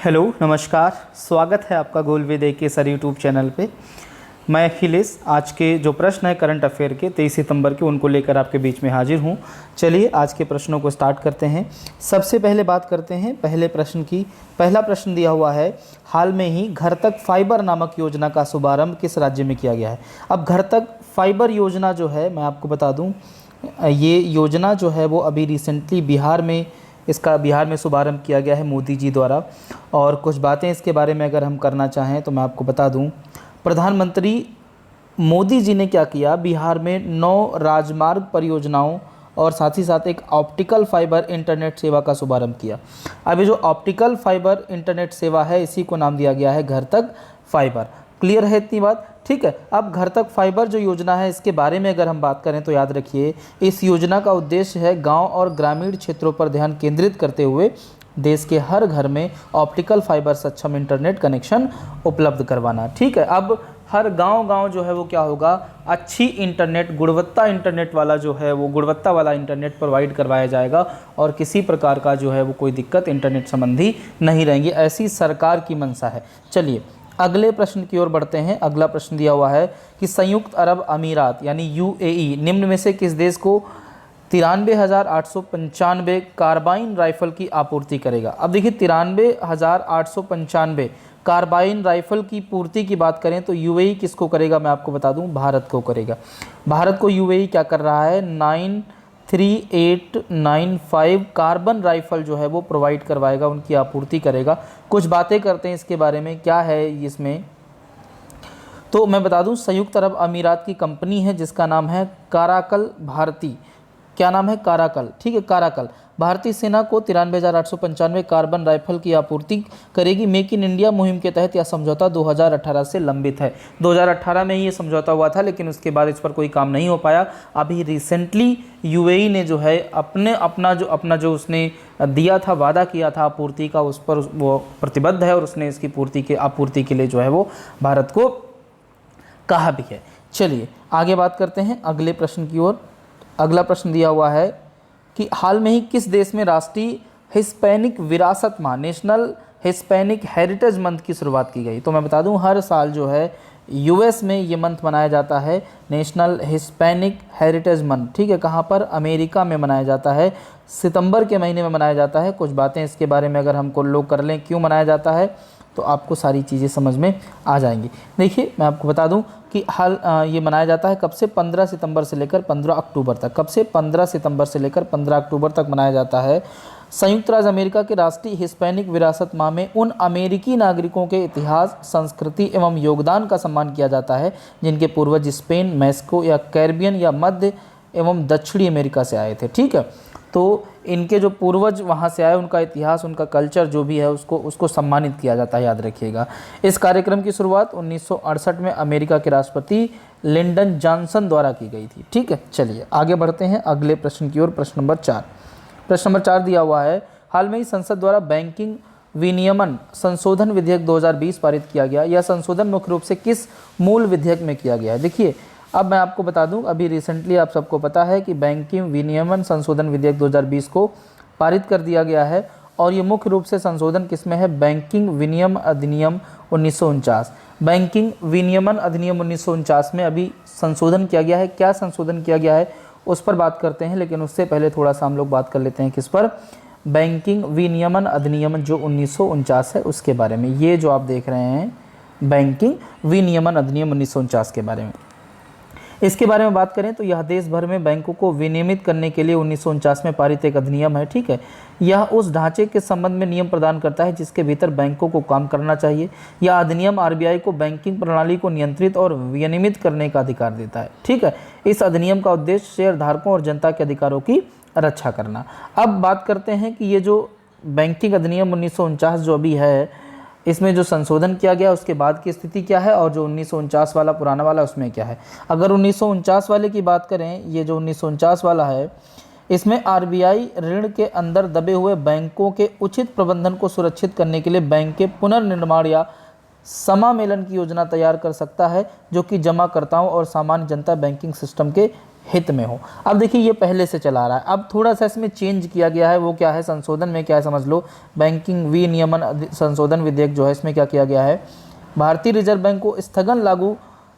Hello नमस्कार, स्वागत है आपका गोलवेद के सर यूट्यूब चैनल पे। मैं अखिलेश आज के जो प्रश्न है करंट अफेयर के 23 सितंबर के उनको लेकर आपके बीच में हाजिर हूँ। चलिए आज के प्रश्नों को स्टार्ट करते हैं। सबसे पहले बात करते हैं पहले प्रश्न की। पहला प्रश्न दिया हुआ है, हाल में ही घर तक फाइबर नामक योजना का शुभारंभ किस राज्य में किया गया है। अब घर तक फाइबर योजना जो है मैं आपको बता दूँ, ये योजना जो है वो अभी रिसेंटली बिहार में शुभारंभ किया गया है मोदी जी द्वारा। और कुछ बातें इसके बारे में अगर हम करना चाहें तो मैं आपको बता दूं, प्रधानमंत्री मोदी जी ने क्या किया, बिहार में 9 राजमार्ग परियोजनाओं और साथ ही साथ एक ऑप्टिकल फाइबर इंटरनेट सेवा का शुभारंभ किया। अब ये जो ऑप्टिकल फाइबर इंटरनेट सेवा है इसी को नाम दिया गया है घर तक फाइबर। क्लियर है इतनी बात? ठीक है। अब घर तक फाइबर जो योजना है इसके बारे में अगर हम बात करें तो याद रखिए, इस योजना का उद्देश्य है गांव और ग्रामीण क्षेत्रों पर ध्यान केंद्रित करते हुए देश के हर घर में ऑप्टिकल फाइबर सक्षम इंटरनेट कनेक्शन उपलब्ध करवाना। ठीक है। अब हर गांव जो है वो क्या होगा, अच्छी इंटरनेट, गुणवत्ता इंटरनेट वाला जो है वो गुणवत्ता वाला इंटरनेट प्रोवाइड करवाया जाएगा और किसी प्रकार का जो है वो कोई दिक्कत इंटरनेट संबंधी नहीं रहेंगी, ऐसी सरकार की मंशा है। चलिए अगले प्रश्न की ओर बढ़ते हैं। अगला प्रश्न दिया हुआ है कि संयुक्त अरब अमीरात यानी यूएई निम्न में से किस देश को 93,895 कार्बाइन राइफल की आपूर्ति करेगा। अब देखिए 93,895 कार्बाइन राइफल की पूर्ति की बात करें तो यूएई किसको करेगा, मैं आपको बता दूं, भारत को करेगा। भारत को यूएई क्या कर रहा है, 93895 कार्बन राइफल जो है वो प्रोवाइड करवाएगा, उनकी आपूर्ति करेगा। कुछ बातें करते हैं इसके बारे में, क्या है इसमें, तो मैं बता दूं संयुक्त अरब अमीरात की कंपनी है जिसका नाम है काराकल भारती। क्या नाम है, काराकल। ठीक है, काराकल भारतीय सेना को 93,895 कार्बन राइफल की आपूर्ति करेगी। मेक इन इंडिया मुहिम के तहत यह समझौता 2018 से लंबित है। 2018 में ही ये समझौता हुआ था लेकिन उसके बाद इस पर कोई काम नहीं हो पाया। अभी रिसेंटली यूएई ने जो है अपना जो उसने दिया था, वादा किया था आपूर्ति का, उस पर वो प्रतिबद्ध है और उसने इसकी आपूर्ति के लिए जो है वो भारत को कहा भी है। चलिए आगे बात करते हैं अगले प्रश्न की ओर। अगला प्रश्न दिया हुआ है कि हाल में ही किस देश में राष्ट्रीय हिस्पैनिक विरासत माह, नेशनल हिस्पैनिक हेरिटेज मंथ की शुरुआत की गई। तो मैं बता दूं हर साल जो है यूएस में ये मंथ मनाया जाता है, नेशनल हिस्पैनिक हेरिटेज मंथ। ठीक है, कहाँ पर, अमेरिका में मनाया जाता है, सितंबर के महीने में मनाया जाता है। कुछ बातें इसके बारे में अगर हमको लोग कर लें क्यों मनाया जाता है तो आपको सारी चीज़ें समझ में आ जाएंगी। देखिए मैं आपको बता दूं कि ये मनाया जाता है कब से, 15 सितंबर से लेकर 15 अक्टूबर तक। कब से, 15 सितंबर से लेकर 15 अक्टूबर तक मनाया जाता है। संयुक्त राज्य अमेरिका के राष्ट्रीय हिस्पैनिक विरासत माह में उन अमेरिकी नागरिकों के इतिहास, संस्कृति एवं योगदान का सम्मान किया जाता है जिनके पूर्वज स्पेन, मैक्सिको या कैरिबियन या मध्य एवं दक्षिणी अमेरिका से आए थे। ठीक है, तो इनके जो पूर्वज वहाँ से आए, उनका इतिहास, उनका कल्चर जो भी है उसको सम्मानित किया जाता है, याद रखिएगा। इस कार्यक्रम की शुरुआत 1968 में अमेरिका के राष्ट्रपति लिंडन जॉनसन द्वारा की गई थी। ठीक है, चलिए आगे बढ़ते हैं अगले प्रश्न की ओर। प्रश्न नंबर 4 दिया हुआ है, हाल में ही संसद द्वारा बैंकिंग विनियमन संशोधन विधेयक 2020 पारित किया गया। यह संशोधन मुख्य रूप से किस मूल विधेयक में किया गया है। देखिए अब मैं आपको बता दूं, अभी रिसेंटली आप सबको पता है कि बैंकिंग विनियमन संशोधन विधेयक 2020 को पारित कर दिया गया है और ये मुख्य रूप से संशोधन किसमें है, बैंकिंग विनियम अधिनियम 1949। बैंकिंग विनियमन अधिनियम 1949 में अभी संशोधन किया गया है। क्या संशोधन किया गया है उस पर बात करते हैं, लेकिन उससे पहले थोड़ा सा हम लोग बात कर लेते हैं किस पर, बैंकिंग विनियमन अधिनियम जो 1949 है उसके बारे में। ये जो आप देख रहे हैं बैंकिंग विनियमन अधिनियम 1949 के बारे में, इसके बारे में बात करें तो यह देश भर में बैंकों को विनियमित करने के लिए 1949 में पारित एक अधिनियम है। ठीक है, यह उस ढांचे के संबंध में नियम प्रदान करता है जिसके भीतर बैंकों को काम करना चाहिए। यह अधिनियम आरबीआई को बैंकिंग प्रणाली को नियंत्रित और विनियमित करने का अधिकार देता है। ठीक है, इस अधिनियम का उद्देश्य शेयर धारकों और जनता के अधिकारों की रक्षा करना। अब बात करते हैं कि ये जो बैंकिंग अधिनियम 1949 जो अभी है इसमें जो संशोधन किया गया उसके बाद की स्थिति क्या है और जो 1949 वाला पुराना वाला उसमें क्या है। अगर 1949 वाले की बात करें, ये जो 1949 वाला है इसमें आरबीआई ऋण के अंदर दबे हुए बैंकों के उचित प्रबंधन को सुरक्षित करने के लिए बैंक के पुनर्निर्माण या समामेलन की योजना तैयार कर सकता है जो कि जमाकर्ताओं और सामान्य जनता बैंकिंग सिस्टम के हित में हो। अब देखिए ये पहले से चला रहा है, अब थोड़ा सा इसमें चेंज किया गया है। वो क्या है, संशोधन में क्या है समझ लो, बैंकिंग विनियमन संशोधन विधेयक जो है, इसमें क्या किया गया है, भारतीय रिजर्व बैंक को स्थगन लागू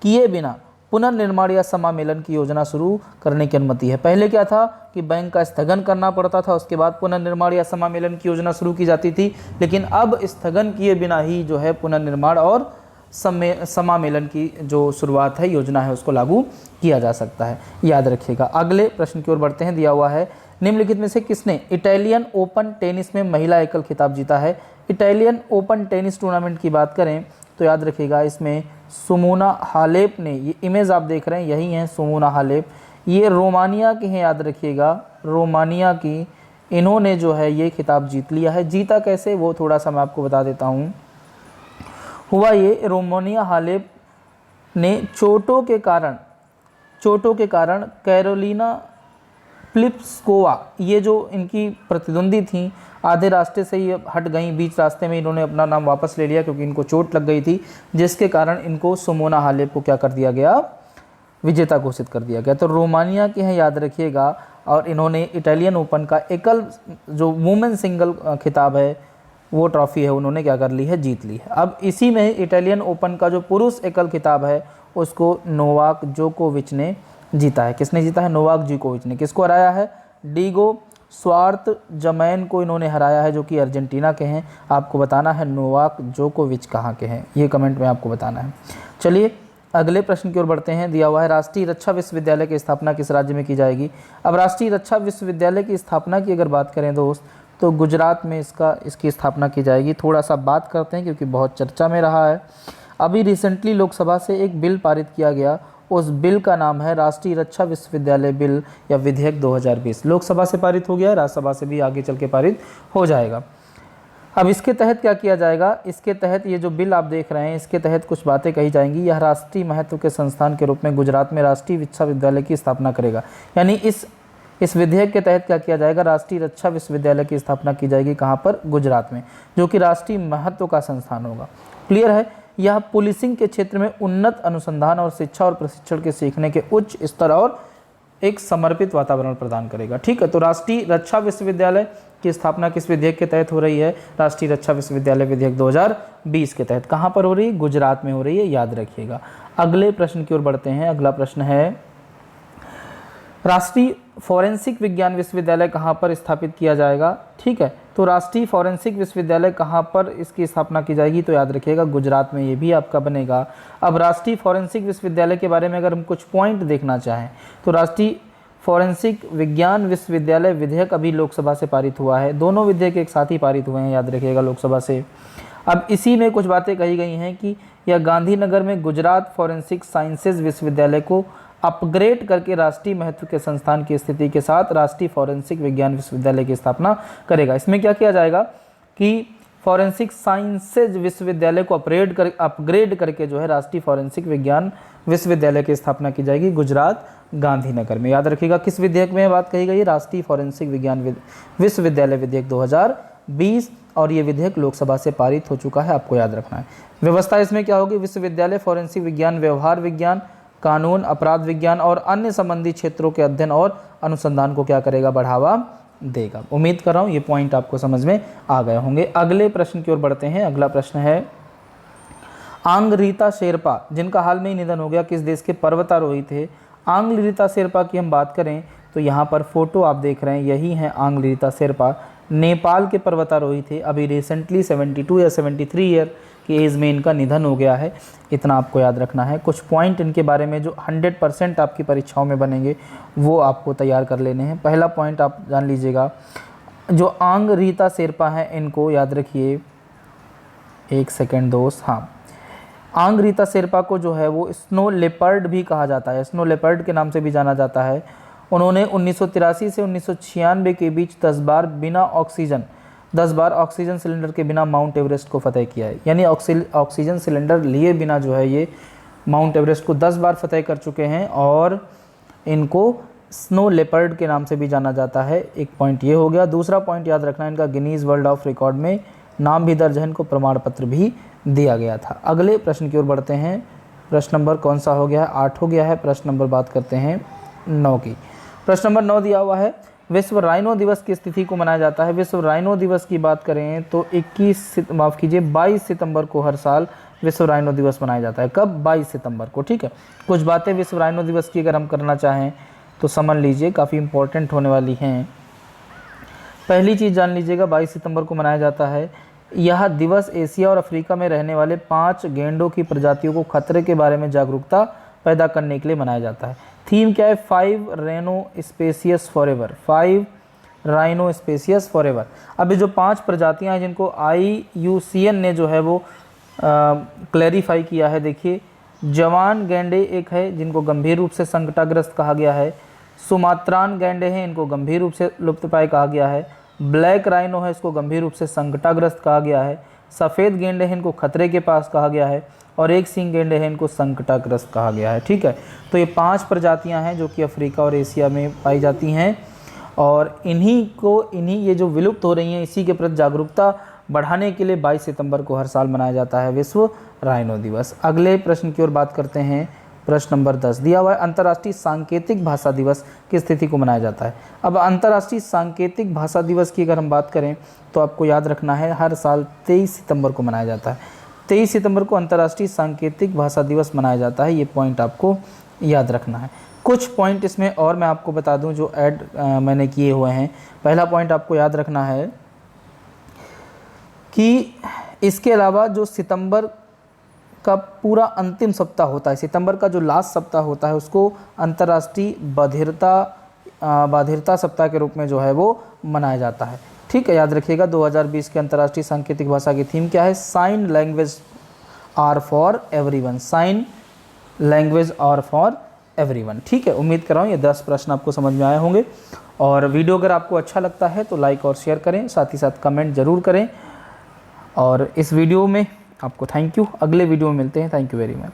किए बिना पुनर्निर्माण या समामेलन की योजना शुरू करने की अनुमति है। पहले क्या था कि बैंक का स्थगन करना पड़ता था, उसके बाद पुनर्निर्माण या समामेलन की योजना शुरू की जाती थी, लेकिन अब स्थगन किए बिना ही जो है पुनर्निर्माण और समामेलन की जो शुरुआत है, योजना है, उसको लागू किया जा सकता है, याद रखिएगा। अगले प्रश्न की ओर बढ़ते हैं। दिया हुआ है, निम्नलिखित में से किसने इटालियन ओपन टेनिस में महिला एकल खिताब जीता है। इटालियन ओपन टेनिस टूर्नामेंट की बात करें तो याद रखिएगा इसमें सिमोना हालेप ने, ये इमेज आप देख रहे हैं यही हैं सिमोना हालेप, ये रोमानिया के हैं, याद रखिएगा रोमानिया की, इन्होंने जो है ये खिताब जीत लिया है। जीता कैसे वो थोड़ा सा मैं आपको बता देता हूँ। हुआ ये, रोमानिया हालेप ने चोटों के कारण कैरोलिना प्लिस्कोवा, ये जो इनकी प्रतिद्वंदी थी, आधे रास्ते से ये हट गई, बीच रास्ते में इन्होंने अपना नाम वापस ले लिया क्योंकि इनको चोट लग गई थी, जिसके कारण इनको सिमोना हालेप को क्या कर दिया गया, विजेता घोषित कर दिया गया। तो रोमानिया के हैं, याद रखिएगा, और इन्होंने इटालियन ओपन का एकल जो वुमेन सिंगल खिताब है, वो ट्रॉफी है, उन्होंने क्या कर ली है, जीत ली है। अब इसी में इटालियन ओपन का जो पुरुष एकल खिताब है, उसको नोवाक जोकोविच ने जीता है। किसने जीता है, नोवाक जोकोविच ने। किसको हराया है, डीगो स्वार्थ जमैन को इन्होंने हराया है, जो कि अर्जेंटीना के हैं। आपको बताना है नोवाक जोकोविच कहाँ के हैं, ये कमेंट में आपको बताना है। चलिए अगले प्रश्न की ओर बढ़ते हैं। दिया हुआ है, राष्ट्रीय रक्षा विश्वविद्यालय की स्थापना किस राज्य में की जाएगी। अब राष्ट्रीय रक्षा विश्वविद्यालय की स्थापना की अगर बात करें दोस्त, तो गुजरात में इसकी स्थापना की जाएगी। थोड़ा सा बात करते हैं क्योंकि बहुत चर्चा में रहा है। अभी रिसेंटली लोकसभा से एक बिल पारित किया गया, उस बिल का नाम है राष्ट्रीय रक्षा विश्वविद्यालय बिल या विधेयक 2020। लोकसभा से पारित हो गया है, राज्यसभा से भी आगे चल के पारित हो जाएगा। अब इसके तहत क्या किया जाएगा, इसके तहत ये जो बिल आप देख रहे हैं, इसके तहत कुछ बातें कही जाएंगी। यह राष्ट्रीय महत्व के संस्थान के रूप में गुजरात में राष्ट्रीय रक्षा विश्वविद्यालय की स्थापना करेगा। यानी इस विधेयक के तहत क्या किया जाएगा, राष्ट्रीय रक्षा विश्वविद्यालय की स्थापना की जाएगी। कहाँ पर, गुजरात में, जो कि राष्ट्रीय महत्व का संस्थान होगा। क्लियर है। यह पुलिसिंग के क्षेत्र में उन्नत अनुसंधान और शिक्षा और प्रशिक्षण के सीखने के उच्च स्तर और एक समर्पित वातावरण प्रदान करेगा। ठीक है, तो राष्ट्रीय रक्षा विश्वविद्यालय की स्थापना किस विधेयक के तहत हो रही है, राष्ट्रीय रक्षा विश्वविद्यालय विधेयक 2020 के तहत। कहाँ पर हो रही है, गुजरात में हो रही है, याद रखिएगा। अगले प्रश्न की ओर बढ़ते हैं। अगला प्रश्न है, राष्ट्रीय फॉरेंसिक विज्ञान विश्वविद्यालय कहाँ पर स्थापित किया जाएगा। ठीक है, तो राष्ट्रीय फॉरेंसिक विश्वविद्यालय कहाँ पर इसकी स्थापना की जाएगी, तो याद रखिएगा गुजरात में, ये भी आपका बनेगा। अब राष्ट्रीय फॉरेंसिक विश्वविद्यालय के बारे में अगर हम कुछ पॉइंट देखना चाहें, तो राष्ट्रीय फॉरेंसिक विज्ञान विश्वविद्यालय विधेयक अभी लोकसभा से पारित हुआ है। दोनों विधेयक एक साथ ही पारित हुए हैं, याद रखिएगा, लोकसभा से। अब इसी में कुछ बातें कही गई हैं कि यह गांधीनगर में गुजरात फॉरेंसिक साइंसेज विश्वविद्यालय को अपग्रेड करके राष्ट्रीय महत्व के संस्थान की स्थिति के साथ राष्ट्रीय फॉरेंसिक विज्ञान विश्वविद्यालय की स्थापना करेगा। इसमें क्या किया जाएगा कि फॉरेंसिक साइंसेज विश्वविद्यालय को अपग्रेड करके जो है राष्ट्रीय फॉरेंसिक विज्ञान विश्वविद्यालय की स्थापना की जाएगी गुजरात गांधीनगर में। याद रखिएगा किस विधेयक में बात कही गई है, राष्ट्रीय फॉरेंसिक विज्ञान विश्वविद्यालय विधेयक 2020, और ये विधेयक लोकसभा से पारित हो चुका है, आपको याद रखना है। व्यवस्था इसमें क्या होगी, विश्वविद्यालय फॉरेंसिक विज्ञान, व्यवहार विज्ञान, कानून, अपराध विज्ञान और अन्य संबंधी क्षेत्रों के अध्ययन और अनुसंधान को क्या करेगा, बढ़ावा देगा। उम्मीद कर रहा हूँ ये पॉइंट आपको समझ में आ गए होंगे। अगले प्रश्न की ओर बढ़ते हैं। अगला प्रश्न है, आंग रीता शेरपा, जिनका हाल में ही निधन हो गया, किस देश के पर्वतारोही थे। आंग रीता शेरपा की हम बात करें तो यहाँ पर फोटो आप देख रहे हैं, यही हैं आंग रीता शेरपा, नेपाल के पर्वतारोही थे। अभी रिसेंटली 72 या 73 ईयर की एज में इनका निधन हो गया है, इतना आपको याद रखना है। कुछ पॉइंट इनके बारे में जो 100% आपकी परीक्षाओं में बनेंगे वो आपको तैयार कर लेने हैं। पहला पॉइंट आप जान लीजिएगा, जो आंग रीता शेरपा हैं इनको याद रखिए, एक सेकेंड दोस्त, हाँ, आंग रीता शेरपा को जो है वो स्नो लेपर्ड भी कहा जाता है, स्नो लेपर्ड के नाम से भी जाना जाता है। उन्होंने 1983 से 1996 के बीच 10 बार ऑक्सीजन सिलेंडर के बिना माउंट एवरेस्ट को फतेह किया है। यानी ऑक्सीजन सिलेंडर लिए बिना जो है ये माउंट एवरेस्ट को 10 बार फतेह कर चुके हैं, और इनको स्नो लेपर्ड के नाम से भी जाना जाता है। एक पॉइंट ये हो गया। दूसरा पॉइंट याद रखना, इनका गिनीज वर्ल्ड ऑफ रिकॉर्ड में नाम भी दर्ज है, इनको प्रमाण पत्र भी दिया गया था। अगले प्रश्न की ओर बढ़ते हैं। प्रश्न नंबर कौन सा हो गया है, 8 हो गया है। प्रश्न नंबर बात करते हैं 9 की। प्रश्न नंबर 9 दिया हुआ है, विश्व राइनो दिवस किस तिथि को मनाया जाता है। विश्व राइनो दिवस की बात करें तो 22 सितंबर को हर साल विश्व राइनो दिवस मनाया जाता है। कब? 22 सितंबर को। ठीक है, कुछ बातें विश्व राइनो दिवस की अगर हम करना चाहें तो समझ लीजिए, काफ़ी इंपॉर्टेंट होने वाली हैं। पहली चीज़ जान लीजिएगा, 22 सितंबर को मनाया जाता है। यह दिवस एशिया और अफ्रीका में रहने वाले 5 गेंडों की प्रजातियों को खतरे के बारे में जागरूकता पैदा करने के लिए मनाया जाता है। थीम क्या है? 5 rhino species forever, 5 rhino species forever. अभी जो 5 प्रजातियां हैं जिनको IUCN ने जो है वो क्लैरिफाई किया है, देखिए, जवान गैंडे एक है जिनको गंभीर रूप से संकटाग्रस्त कहा गया है। सुमात्रान गैंडे हैं, इनको गंभीर रूप से लुप्तप्राय कहा गया है। ब्लैक राइनो है, इसको गंभीर रूप से संकटाग्रस्त कहा गया है। सफ़ेद गेंडे हैं, इनको खतरे के पास कहा गया है। और एक सींग गेंडे हैं, इनको संकटाग्रस्त कहा गया है। ठीक है, तो ये 5 प्रजातियां हैं जो कि अफ्रीका और एशिया में पाई जाती हैं, और इन्हीं ये जो विलुप्त हो रही हैं, इसी के प्रति जागरूकता बढ़ाने के लिए 22 सितंबर को हर साल मनाया जाता है विश्व राइनो दिवस। अगले प्रश्न की ओर बात करते हैं। प्रश्न नंबर 10 दिया हुआ है, अंतर्राष्ट्रीय सांकेतिक भाषा दिवस किस तिथि को मनाया जाता है। अब अंतर्राष्ट्रीय सांकेतिक भाषा दिवस की अगर हम बात करें तो आपको याद रखना है, हर साल 23 सितंबर को मनाया जाता है। 23 सितंबर को अंतर्राष्ट्रीय सांकेतिक भाषा दिवस मनाया जाता है, ये पॉइंट आपको याद रखना है। कुछ पॉइंट इसमें और मैं आपको बता दूं जो ऐड मैंने किए हुए हैं। पहला पॉइंट आपको याद रखना है कि इसके अलावा जो सितंबर का पूरा अंतिम सप्ताह होता है, सितंबर का जो लास्ट सप्ताह होता है, उसको अंतर्राष्ट्रीय बधिरता सप्ताह के रूप में जो है वो मनाया जाता है। ठीक है, याद रखिएगा। 2020 के अंतर्राष्ट्रीय सांकेतिक भाषा की थीम क्या है? Sign language are for everyone, sign language are for everyone. ठीक है, उम्मीद कर रहा हूँ ये 10 प्रश्न आपको समझ में आए होंगे। और वीडियो अगर आपको अच्छा लगता है तो लाइक और शेयर करें, साथ ही साथ कमेंट ज़रूर करें। और इस वीडियो में आपको थैंक यू। अगले वीडियो में मिलते हैं। Thank you very much.